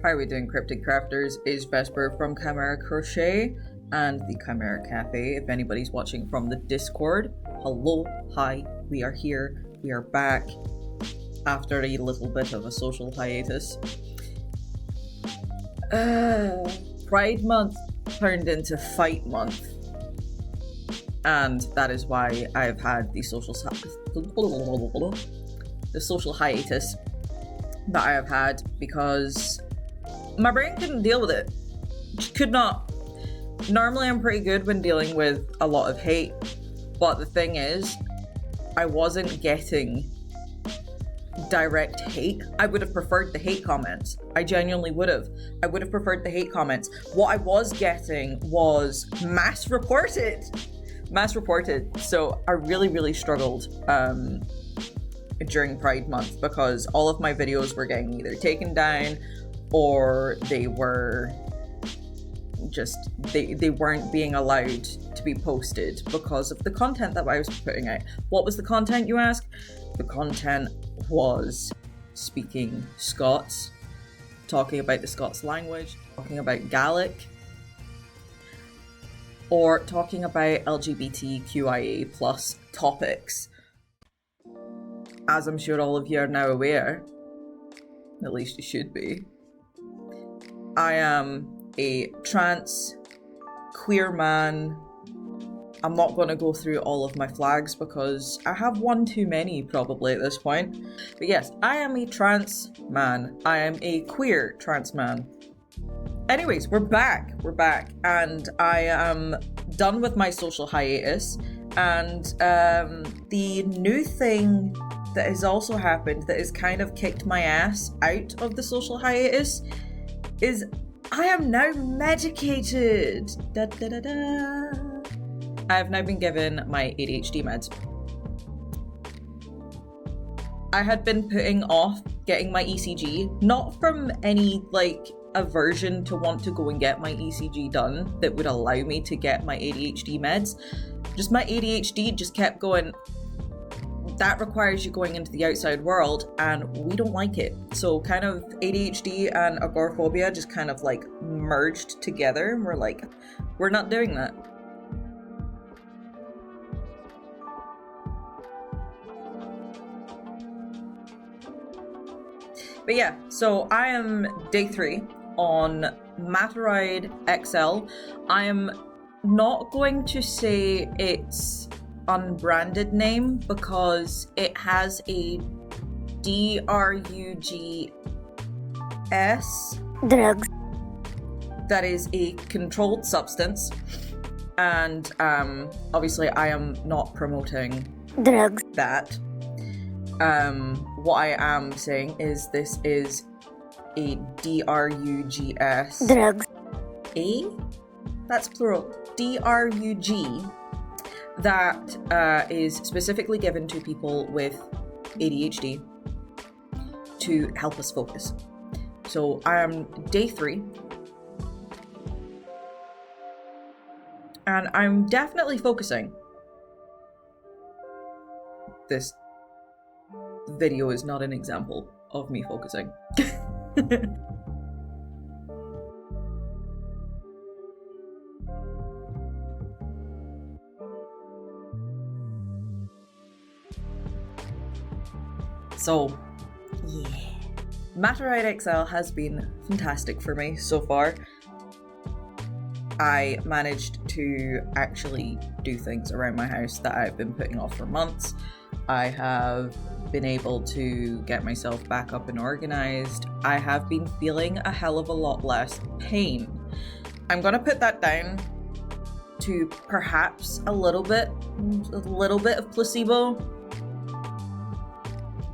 How are we doing, Cryptic Crafters? Is Vesper from Chimera Crochet and the Chimera Cafe. If anybody's watching from the Discord, hello, hi, we are here, we are back after a little bit of a social hiatus. Pride Month turned into Fight Month, and that is why I've had the social hiatus that I have had, because my brain couldn't deal with it. Could not. Normally I'm pretty good when dealing with a lot of hate, but the thing is, I wasn't getting direct hate. I would have preferred the hate comments. I genuinely would have. I would have preferred the hate comments. What I was getting was mass reported. So I really struggled during Pride Month, because all of my videos were getting either taken down or they were just, they weren't being allowed to be posted because of the content that I was putting out. What was the content, you ask? The content was speaking Scots, talking about the Scots language, talking about Gaelic, or talking about LGBTQIA plus topics. As I'm sure all of you are now aware, at least you should be, I am a trans queer man. I'm not going to go through all of my flags because I have one too many probably at this point. But yes, I am a trans man. I am a queer trans man. Anyways, we're back, and I am done with my social hiatus. And the new thing that has also happened that has kind of kicked my ass out of the social hiatus is I am now medicated. I have now been given my ADHD meds. I had been putting off getting my ECG, not from any aversion to want to go and get my ECG done that would allow me to get my ADHD meds. Just my ADHD just kept going, that requires you going into the outside world, and we don't like it. So kind of ADHD and agoraphobia just kind of merged together, and we're not doing that. But yeah, so I am day 3 on Mataride XL. I am not going to say it's unbranded name because it has a DRUGS drugs that is a controlled substance, and obviously I am not promoting drugs that. What I am saying is this is a DRUGS drugs. That's plural. DRUG that is specifically given to people with ADHD to help us focus. So I am day 3, and I'm definitely focusing. This video is not an example of me focusing. So, yeah. Mataride XL has been fantastic for me so far. I managed to actually do things around my house that I've been putting off for months. I have been able to get myself back up and organized. I have been feeling a hell of a lot less pain. I'm gonna put that down to perhaps a little bit of placebo,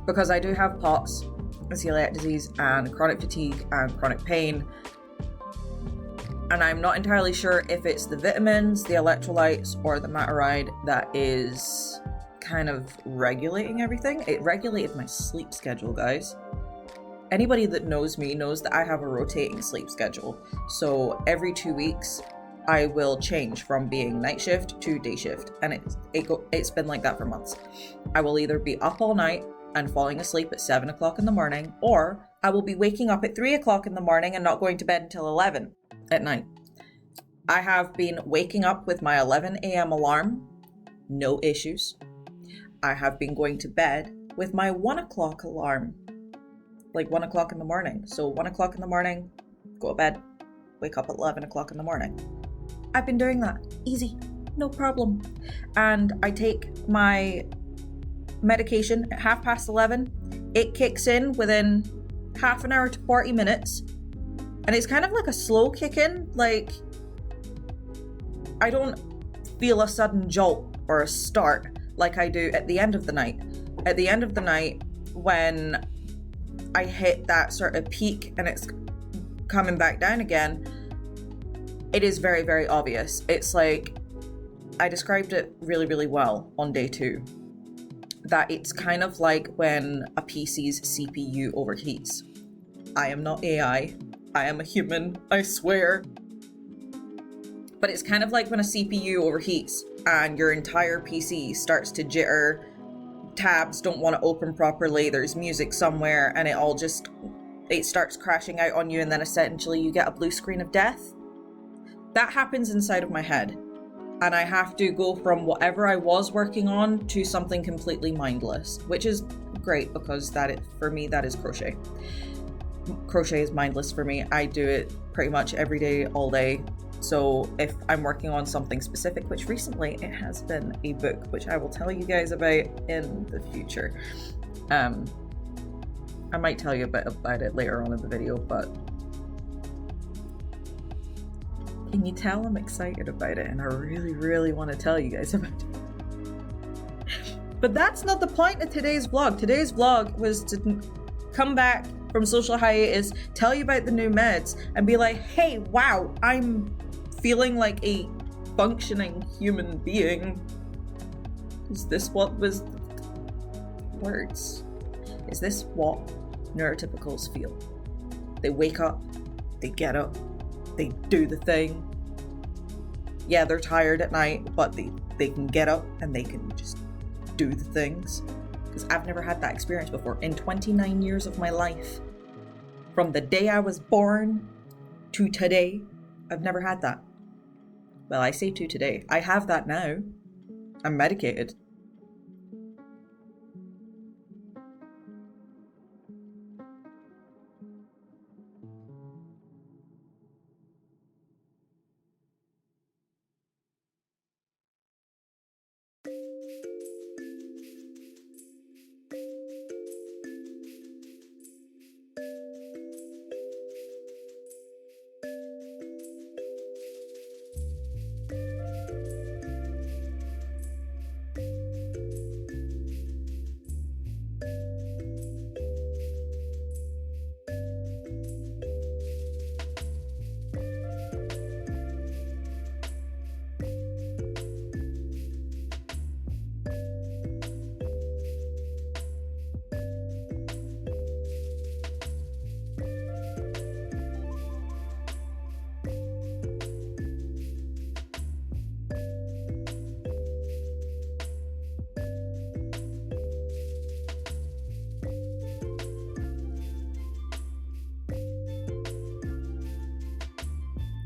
because I do have POTS, celiac disease, and chronic fatigue and chronic pain. And I'm not entirely sure if it's the vitamins, the electrolytes, or the Mataride that is kind of regulating everything. It regulated my sleep schedule, guys. Anybody that knows me knows that I have a rotating sleep schedule. So every 2 weeks, I will change from being night shift to day shift. And it's been like that for months. I will either be up all night and falling asleep at 7 o'clock in the morning, or I will be waking up at 3 o'clock in the morning and not going to bed until 11 at night. I have been waking up with my 11 a.m. alarm, no issues. I have been going to bed with my 1 o'clock alarm, like 1 o'clock in the morning. So 1 o'clock in the morning, go to bed, wake up at 11 o'clock in the morning. I've been doing that. Easy, no problem. And I take my medication at 11:30. It kicks in within half an hour to 40 minutes. And it's kind of like a slow kick in. Like, I don't feel a sudden jolt or a start like I do at the end of the night. At the end of the night, when I hit that sort of peak and it's coming back down again, it is very, very obvious. It's like, I described it really, really well on day 2. That it's kind of like when a PC's CPU overheats. I am not AI. I am a human, I swear. But it's kind of like when a CPU overheats and your entire PC starts to jitter, tabs don't want to open properly, there's music somewhere, and it starts crashing out on you, and then essentially you get a blue screen of death. That happens inside of my head. And I have to go from whatever I was working on to something completely mindless, which is great because for me, that is crochet. Crochet is mindless for me. I do it pretty much every day, all day. So if I'm working on something specific, which recently it has been a book, which I will tell you guys about in the future. I might tell you a bit about it later on in the video, but can you tell I'm excited about it and I really, really want to tell you guys about it? But that's not the point of today's vlog. Today's vlog was to come back from social hiatus, tell you about the new meds, and be like, hey, wow, I'm feeling like a functioning human being. Is this what was words? Is this what neurotypicals feel? They wake up, they get up, they do the thing. Yeah, they're tired at night, but they can get up and they can just do the things. Because I've never had that experience before. In 29 years of my life, from the day I was born to today, I've never had that. Well, I say to today. I have that now. I'm medicated.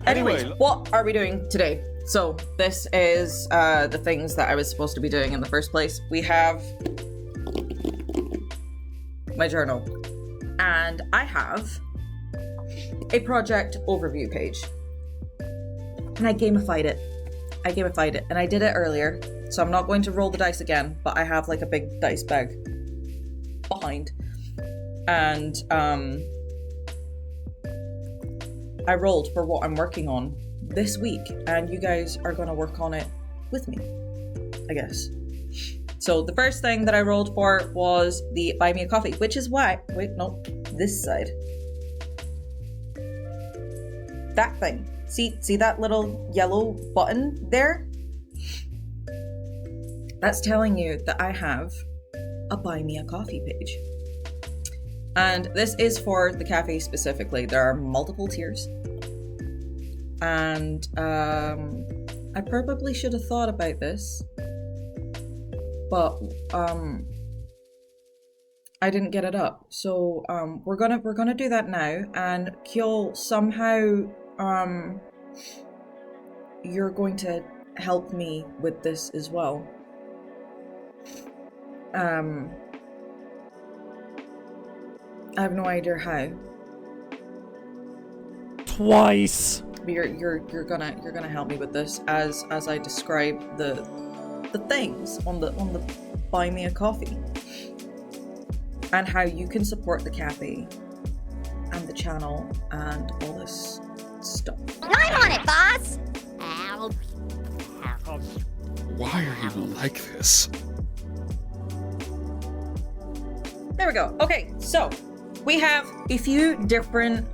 Anyways, what are we doing today? So this is the things that I was supposed to be doing in the first place. We have my journal, and I have a project overview page, and I gamified it. And I did it earlier, so I'm not going to roll the dice again, but I have like a big dice bag behind, and I rolled for what I'm working on this week, and you guys are going to work on it with me, I guess. So the first thing that I rolled for was the Buy Me a Coffee, which is why, wait, no, this side. That thing. See that little yellow button there? That's telling you that I have a Buy Me a Coffee page. And this is for the cafe specifically. There are multiple tiers. And I probably should have thought about this. But I didn't get it up. So we're gonna do that now, and Kyo, somehow you're going to help me with this as well. I have no idea how. Twice. But you're gonna help me with this as I describe the things on the Buy Me a Coffee, and how you can support the cafe and the channel and all this stuff. I'm on it, boss! Why are you like this? There we go. Okay, so we have a few different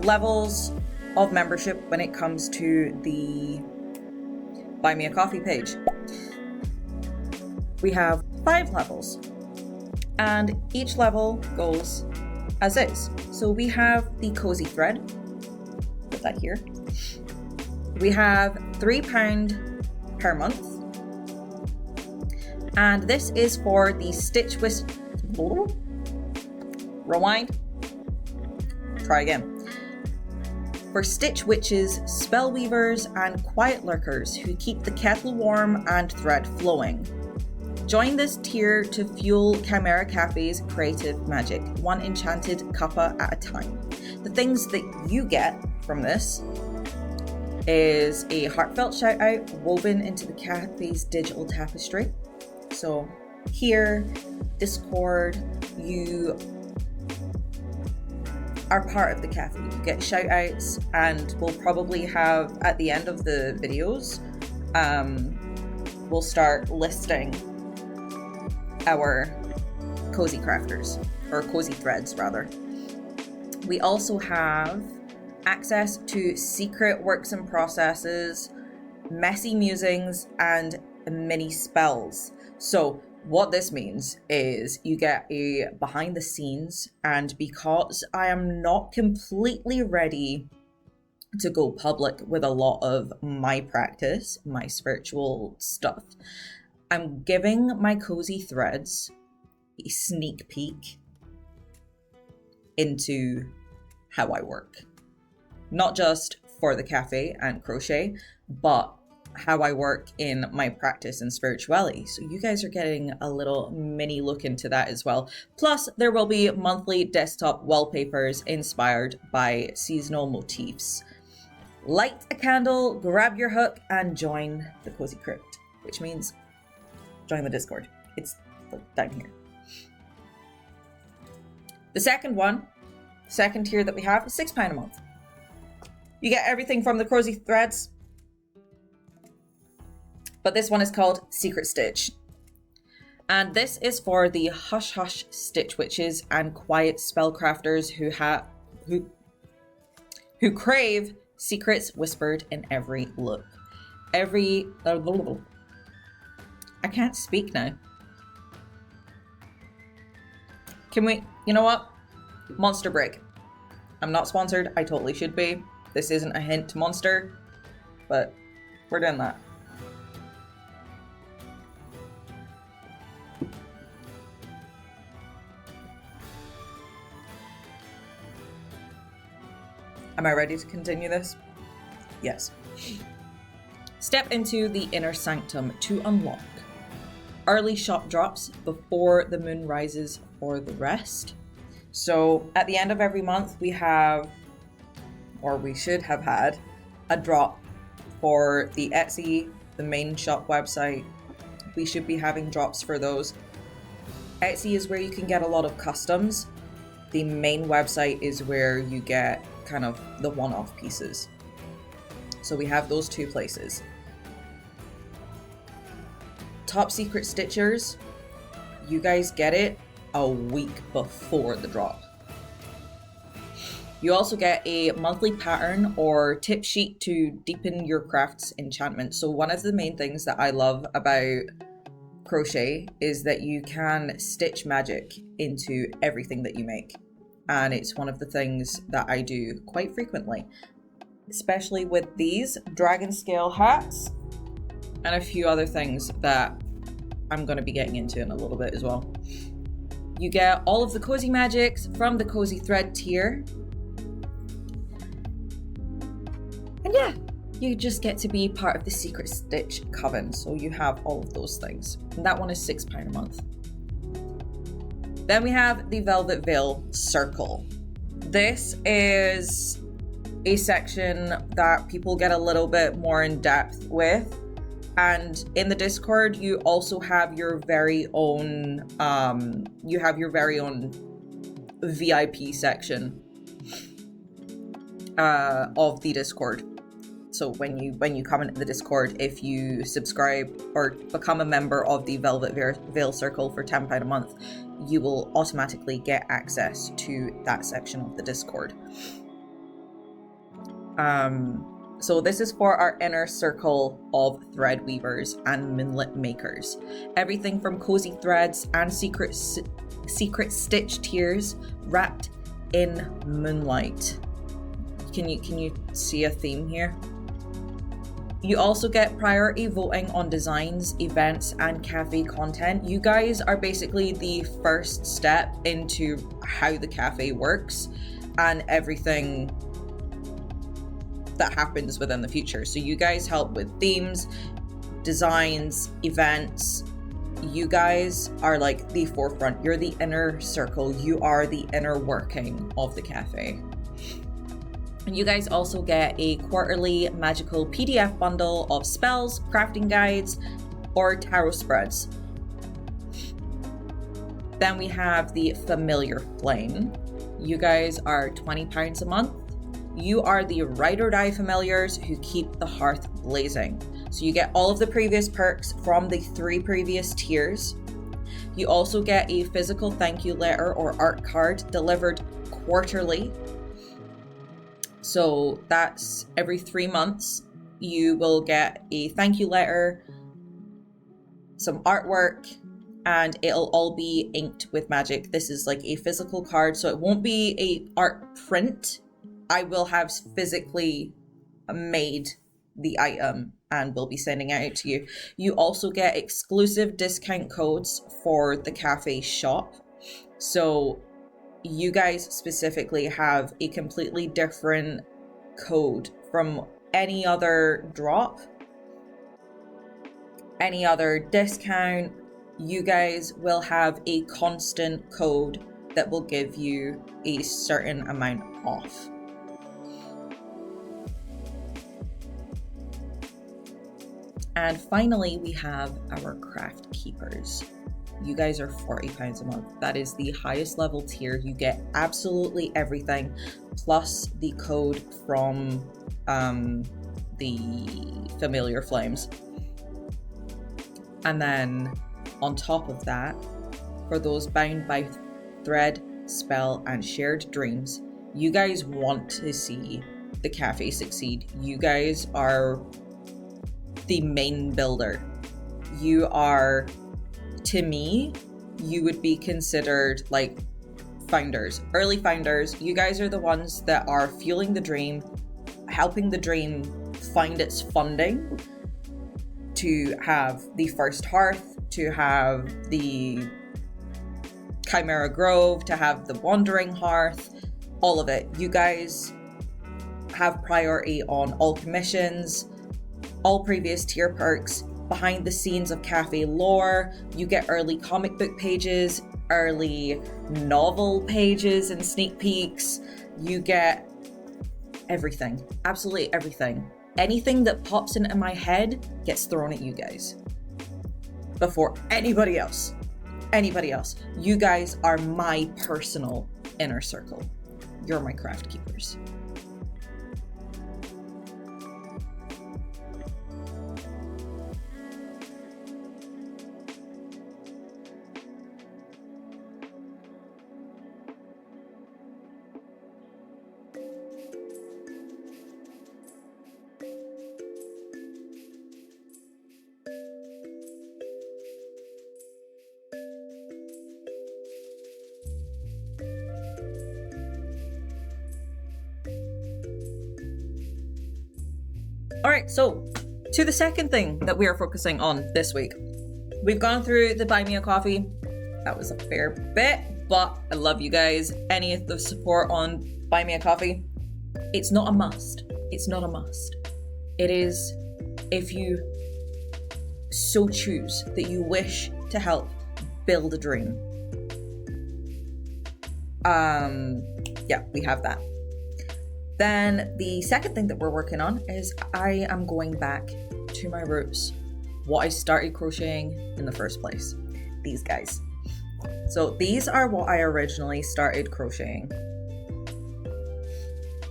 levels of membership when it comes to the Buy Me a Coffee page. We have 5 levels, and each level goes as is. So we have the cozy thread, put that here. We have £3 per month, and this is for the Stitch with rewind. Try again. For Stitch Witches, Spellweavers, and Quiet Lurkers who keep the kettle warm and thread flowing. Join this tier to fuel Chimera Cafe's creative magic, one enchanted cuppa at a time. The things that you get from this is a heartfelt shout out woven into the cafe's digital tapestry. So here, Discord, you are part of the cafe. You get shout outs, and we'll probably have at the end of the videos, we'll start listing our cozy crafters, or cozy threads rather. We also have access to secret works and processes, messy musings, and mini spells. So what this means is you get a behind the scenes, and because I am not completely ready to go public with a lot of my practice, my spiritual stuff, I'm giving my cozy threads a sneak peek into how I work. Not just for the cafe and crochet, but how I work in my practice and spirituality. So you guys are getting a little mini look into that as well. Plus, there will be monthly desktop wallpapers inspired by seasonal motifs. Light a candle, grab your hook, and join the Cozy Crypt, which means join the Discord. It's down here. The second tier that we have is £6 a month. You get everything from the cozy threads, but this one is called Secret Stitch. And this is for the hush hush stitch witches and quiet spellcrafters who crave secrets whispered in every look. I can't speak now. Can we, you know what? Monster break. I'm not sponsored. I totally should be. This isn't a hint to Monster, but we're doing that. Am I ready to continue this? Yes. Step into the inner sanctum to unlock early shop drops before the moon rises for the rest. So at the end of every month we have, or we should have had, a drop for the Etsy, the main shop website. We should be having drops for those. Etsy is where you can get a lot of customs. The main website is where you get kind of the one-off pieces. So we have those two places. Top Secret Stitchers, you guys get it a week before the drop. You also get a monthly pattern or tip sheet to deepen your craft's enchantment. So one of the main things that I love about crochet is that you can stitch magic into everything that you make. And it's one of the things that I do quite frequently, especially with these dragon scale hats and a few other things that I'm going to be getting into in a little bit as well. You get all of the cozy magics from the cozy thread tier. And yeah, you just get to be part of the Secret Stitch coven, so you have all of those things. And that one is £6 a month. Then we have the Velvet Veil Circle. This is a section that people get a little bit more in depth with. And in the Discord, you also have your very own, VIP section of the Discord. So when you come into the Discord, if you subscribe or become a member of the Velvet Veil Circle for £10 a month, you will automatically get access to that section of the Discord. So this is for our inner circle of thread weavers and moonlit makers. Everything from cozy threads and secret stitch tiers wrapped in moonlight. Can you see a theme here? You also get priority voting on designs, events, and cafe content. You guys are basically the first step into how the cafe works and everything that happens within the future. So you guys help with themes, designs, events. You guys are like the forefront. You're the inner circle. You are the inner working of the cafe. And you guys also get a quarterly magical PDF bundle of spells, crafting guides, or tarot spreads. Then we have the Familiar Flame. You guys are £20 a month. You are the ride or die familiars who keep the hearth blazing. So you get all of the previous perks from the 3 previous tiers. You also get a physical thank you letter or art card delivered quarterly. So that's every 3 months. You will get a thank you letter, some artwork, and it'll all be inked with magic. This is like a physical card, so it won't be a art print. I will have physically made the item and will be sending it out to you. You also get exclusive discount codes for the cafe shop. So you guys specifically have a completely different code from any other drop, any other discount. You guys will have a constant code that will give you a certain amount off. And finally, we have our craft keepers. You guys are £40 a month. That is the highest level tier. You get absolutely everything, plus the code from the Familiar Flames. And then on top of that, for those bound by thread, spell, and shared dreams, you guys want to see the cafe succeed. You guys are the main builder. You are, to me, you would be considered like founders, early founders. You guys are the ones that are fueling the dream, helping the dream find its funding to have the first hearth, to have the Chimera Grove, to have the Wandering Hearth, all of it. You guys have priority on all commissions, all previous tier perks, behind the scenes of cafe lore. You get early comic book pages, early novel pages and sneak peeks. You get everything, absolutely everything. Anything that pops into my head gets thrown at you guys before anybody else. You guys are my personal inner circle. You're my craft keepers. All right, so to the second thing that we are focusing on this week. We've gone through the Buy Me a Coffee. That was a fair bit. but I love you guys. Any of the support on Buy Me a Coffee, it's not a must. It's not a must. It is if you so choose that you wish to help build a dream. Yeah, we have that. Then the second thing that we're working on is I am going back to my roots, what I started crocheting in the first place. These guys. So these are what I originally started crocheting.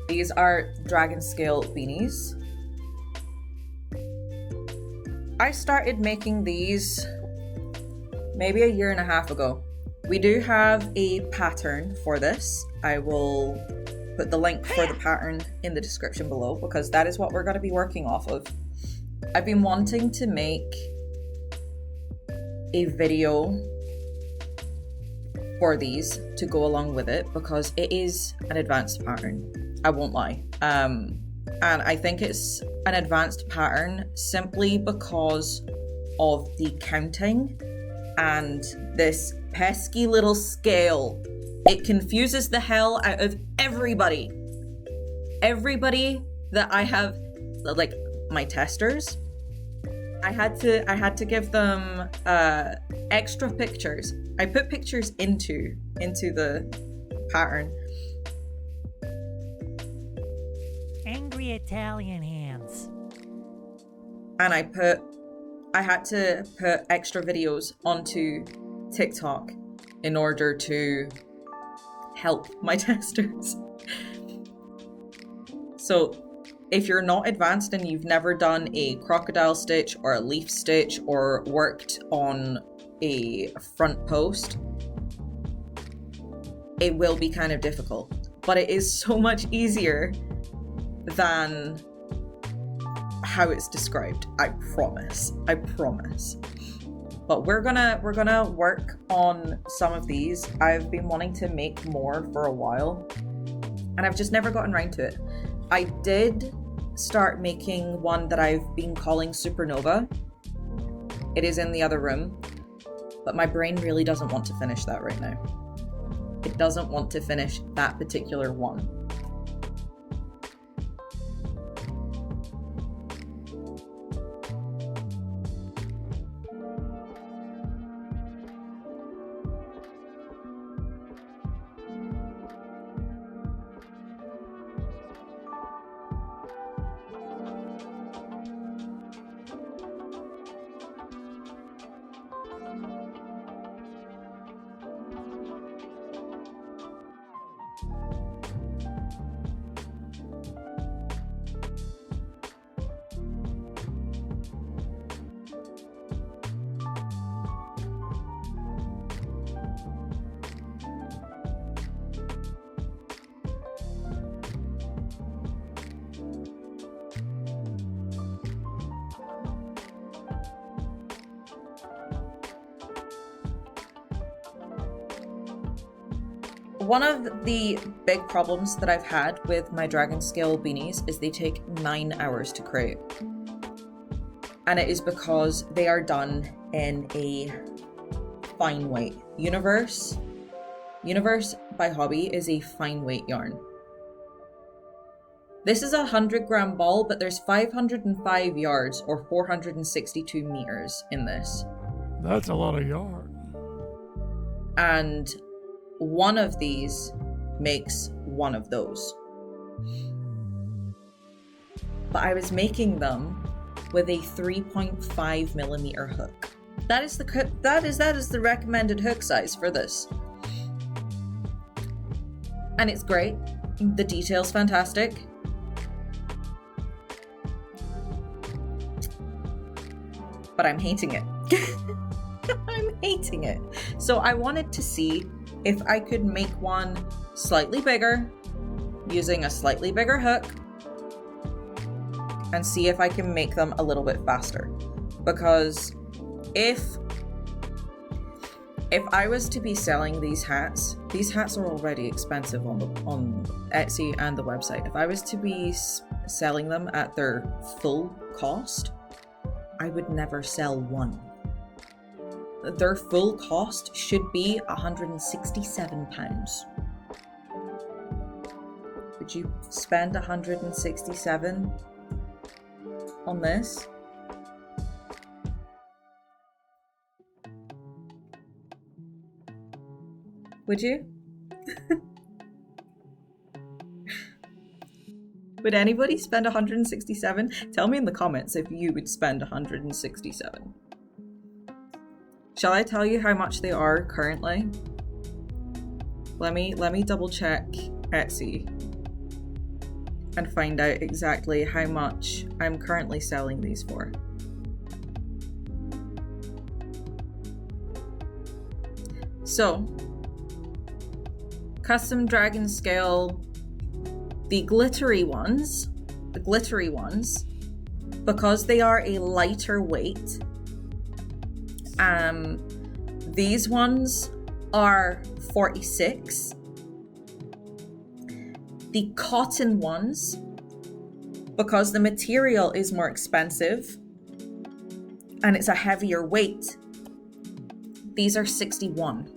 These are dragon scale beanies. I started making these maybe a year and a half ago. We do have a pattern for this. I will put the link for the pattern in the description below because that is what we're going to be working off of. I've been wanting to make a video for these to go along with it because it is an advanced pattern. I won't lie. And I think it's an advanced pattern simply because of the counting and this pesky little scale. It confuses the hell out of everybody. Everybody that I have, like my testers, I had to give them extra pictures. I put pictures into the pattern. Angry Italian hands. And I had to put extra videos onto TikTok in order to help my testers. So if you're not advanced and you've never done a crocodile stitch or a leaf stitch or worked on a front post, it will be kind of difficult, but it is so much easier than how it's described. I promise. But we're gonna work on some of these. I've been wanting to make more for a while and I've just never gotten around to it. I did start making one that I've been calling Supernova. It is in the other room, but my brain really doesn't want to finish that right now. It doesn't want to finish that particular one. One of the big problems that I've had with my dragon scale beanies is they take 9 hours to create. And it is because they are done in a fine weight. Universe by Hobby is a fine weight yarn. This is a 100-gram ball, but there's 505 yards or 462 meters in this. That's a lot of yarn. And one of these makes one of those. But I was making them with a 3.5 millimeter hook. That is the recommended hook size for this. And it's great. The detail's fantastic. But I'm hating it. I'm hating it. So I wanted to see if I could make one slightly bigger using a slightly bigger hook and see if I can make them a little bit faster. Because if I was to be selling these hats are already expensive on Etsy and the website. If I was to be selling them at their full cost, I would never sell one. their full cost should be £167. Would you spend 167 on this? Would you? Would anybody spend 167? Tell me in the comments if you would spend 167. Shall I tell you how much they are currently? Let me double check Etsy and find out exactly how much I'm currently selling these for. So, custom dragon scale, the glittery ones, because they are a lighter weight, these ones are 46. The cotton ones, because the material is more expensive and it's a heavier weight, these are 61.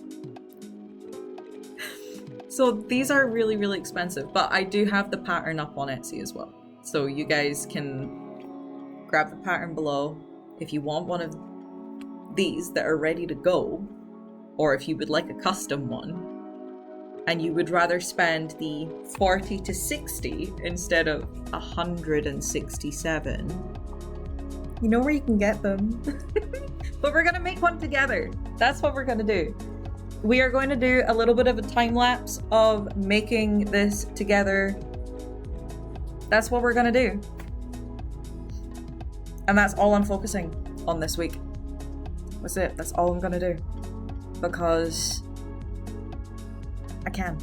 So these are really, really expensive, but I do have the pattern up on Etsy as well. So you guys can grab the pattern below if you want one of these that are ready to go, or if you would like a custom one and you would rather spend the 40 to 60 instead of 167. You know where you can get them. But we're gonna make one together. That's what we're gonna do. We are going to do a little bit of a time lapse of making this together. That's what we're gonna do. And that's all I'm focusing on this week. That's it. That's all I'm gonna do. Because I can.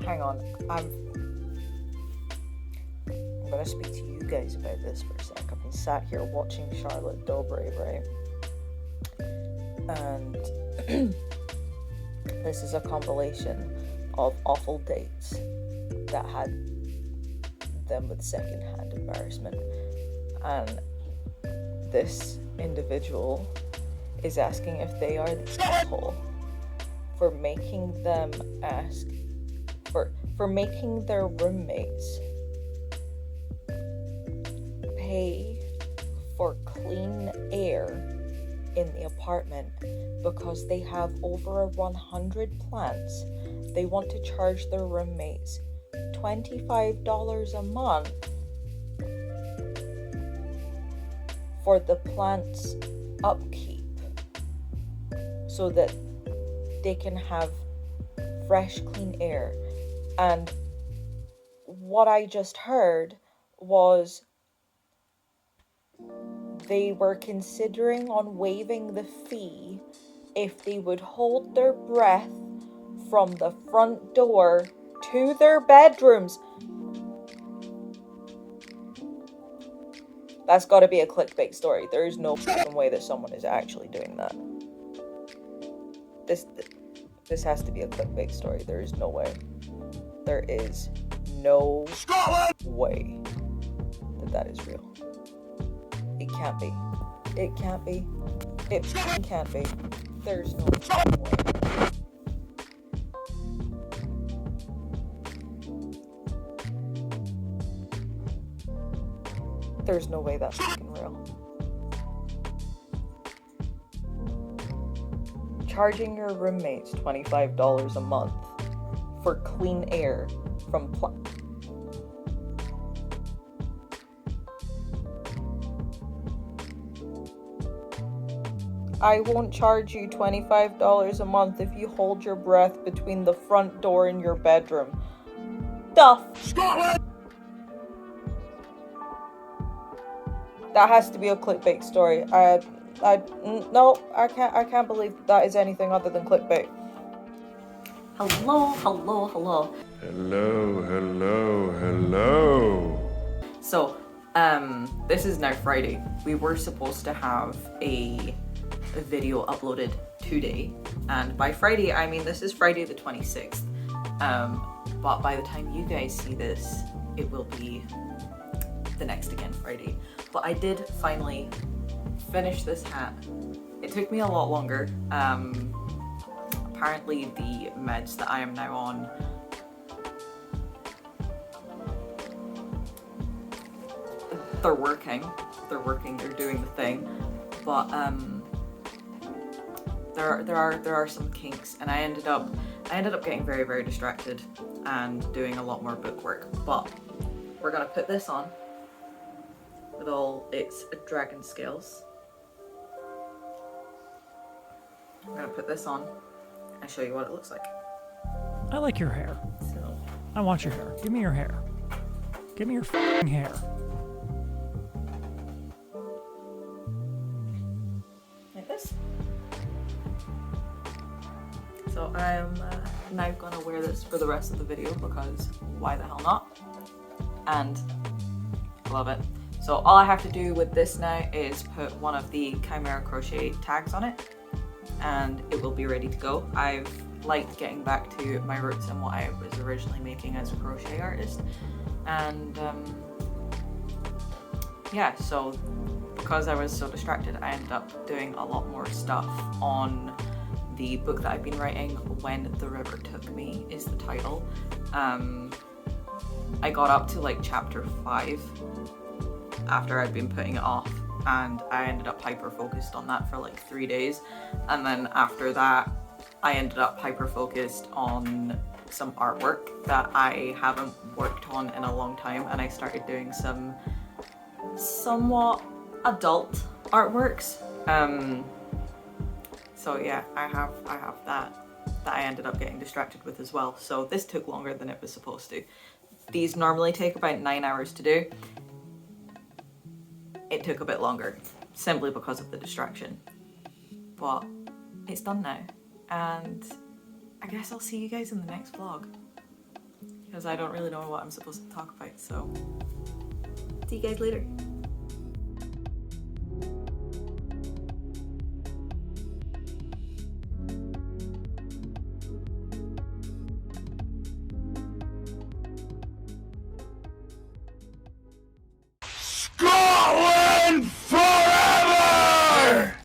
hang on, I'm gonna speak to you guys about this for a sec. I've been sat here watching Charlotte Dobre, right? And this is a compilation of awful dates that had them with secondhand embarrassment. And this individual is asking if they are the asshole for making them ask for making their roommates pay for clean air in the apartment because they have over 100 plants. They want to charge their roommates $25 a month for the plants' upkeep so that they can have fresh, clean air. And what I just heard was they were considering on waiving the fee if they would hold their breath from the front door to their bedrooms. That's got to be a clickbait story. There is no fucking way that someone is actually doing that. This has to be a clickbait story. There is no way. There is no way that is real. It can't be. It can't be. It can't be. There's no way. There's no way that's fucking real. Charging your roommates $25 a month for clean air from I won't charge you $25 a month if you hold your breath between the front door and your bedroom. Scotland! That has to be a clickbait story. No, I can't believe that is anything other than clickbait. Hello. Hello, hello, hello. So, this is now Friday. We were supposed to have a video uploaded today, and by Friday I mean this is Friday the 26th, but by the time you guys see this it will be the next again Friday. But I did finally finish this hat. It took me a lot longer. Apparently the meds that I am now on they're working, they're doing the thing, but there are some kinks, and I ended up getting very, very distracted and doing a lot more bookwork. But we're gonna put this on with all its dragon scales. I'm gonna put this on and show you what it looks like. I like your hair. So, I want your hair. Give me your hair. Give me your f***ing hair. like this. So I'm now gonna wear this for the rest of the video because why the hell not? And I love it. So all I have to do with this now is put one of the Chimera Crochet tags on it and it will be ready to go. I've liked getting back to my roots and what I was originally making as a crochet artist, and yeah, so because I was so distracted I ended up doing a lot more stuff on the book that I've been writing. When the River Took Me is the title. I got up to like chapter 5 after I'd been putting it off, and I ended up hyper focused on that for like 3 days, and then after that I ended up hyper focused on some artwork that I haven't worked on in a long time, and I started doing some somewhat adult artworks. So yeah, I have that I ended up getting distracted with as well. So this took longer than it was supposed to. These normally take about 9 hours to do. It took a bit longer, simply because of the distraction. But it's done now, and I guess I'll see you guys in the next vlog. because I don't really know what I'm supposed to talk about, so see you guys later. Go!